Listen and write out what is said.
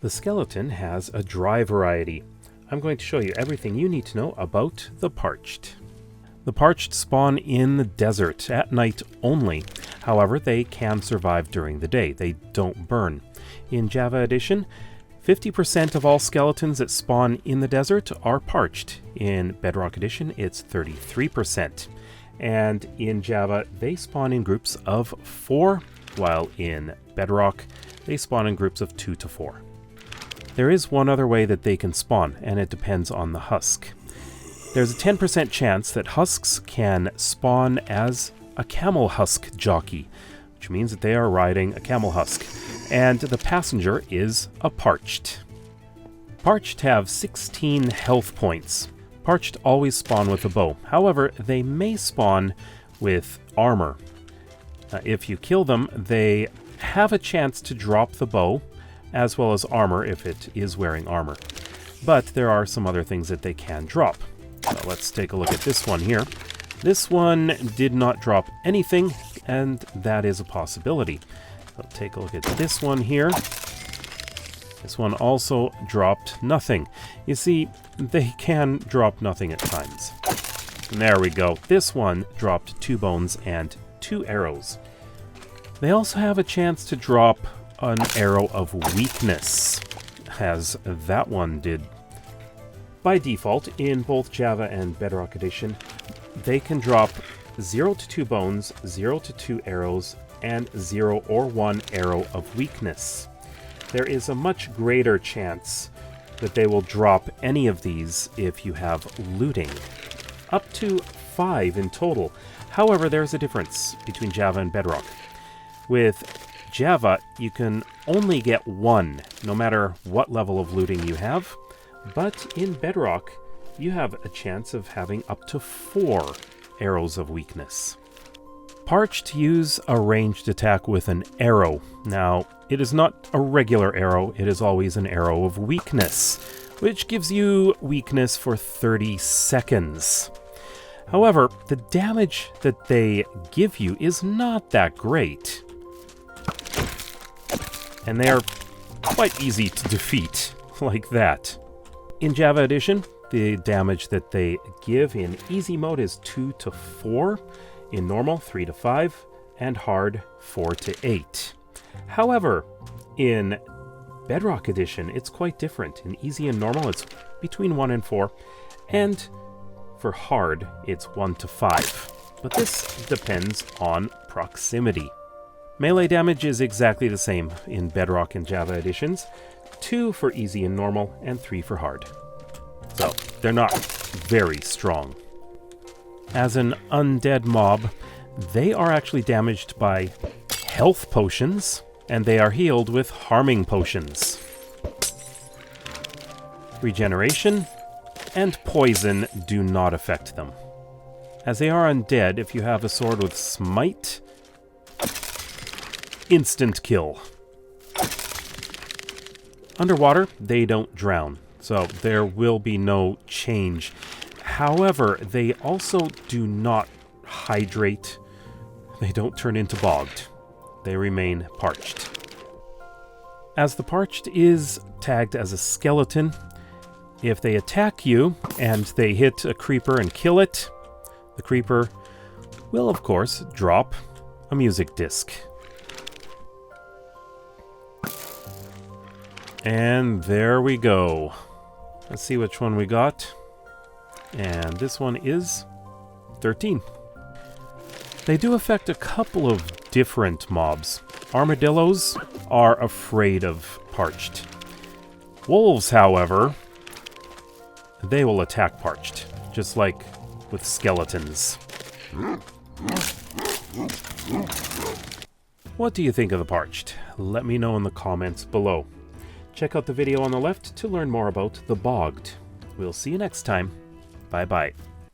The skeleton has a dry variety. I'm going to show you everything you need to know about the Parched. The Parched spawn in the desert at night only. However, they can survive during the day. They don't burn. In Java Edition, 50% of all skeletons that spawn in the desert are parched. In Bedrock Edition, it's 33%. And in Java, they spawn in groups of 4, while in Bedrock, they spawn in groups of 2 to 4. There is one other way that they can spawn, and it depends on the husk. There's a 10% chance that husks can spawn as a camel husk jockey, which means that they are riding a camel husk, and the passenger is a Parched. Parched have 16 health points. Parched always spawn with a bow. However, they may spawn with armor. If you kill them, they have a chance to drop the bow, as well as armor if it is wearing armor. But there are some other things that they can drop. So let's take a look at this one here. This one did not drop anything, and that is a possibility. So take a look at this one here. This one also dropped nothing. You see, they can drop nothing at times. And there we go. This one dropped 2 bones and 2 arrows. They also have a chance to drop an arrow of weakness, as that one did. By default, in both Java and Bedrock Edition, they can drop 0 to 2 bones, 0 to 2 arrows, and 0 or 1 arrow of weakness. There is a much greater chance that they will drop any of these if you have looting. Up to 5 in total. However, there's a difference between Java and Bedrock. With Java, you can only get 1, no matter what level of looting you have, but in Bedrock, you have a chance of having up to 4 arrows of weakness. Parched use a ranged attack with an arrow. Now, it is not a regular arrow, it is always an arrow of weakness, which gives you weakness for 30 seconds. However, the damage that they give you is not that great, and they are quite easy to defeat, like that. In Java Edition, the damage that they give in easy mode is 2 to 4, in normal 3 to 5, and hard 4 to 8. However, in Bedrock Edition, it's quite different. In easy and normal, it's between 1 and 4, and for hard, it's 1 to 5. But this depends on proximity. Melee damage is exactly the same in Bedrock and Java Editions. 2 for easy and normal, and 3 for hard. So, they're not very strong. As an undead mob, they are actually damaged by health potions, and they are healed with harming potions. Regeneration and poison do not affect them. As they are undead, if you have a sword with smite, instant kill. Underwater, they don't drown, so there will be no change. However, they also do not hydrate. They don't turn into bogged. They remain parched. As the Parched is tagged as a skeleton, if they attack you and they hit a creeper and kill it, the creeper will, of course, drop a music disc. And there we go. Let's see which one we got. And this one is 13. They do affect a couple of different mobs. Armadillos are afraid of Parched. Wolves, however, they will attack Parched, just like with skeletons. What do you think of the Parched? Let me know in the comments below. Check out the video on the left to learn more about the Bogged. We'll see you next time. Bye-bye.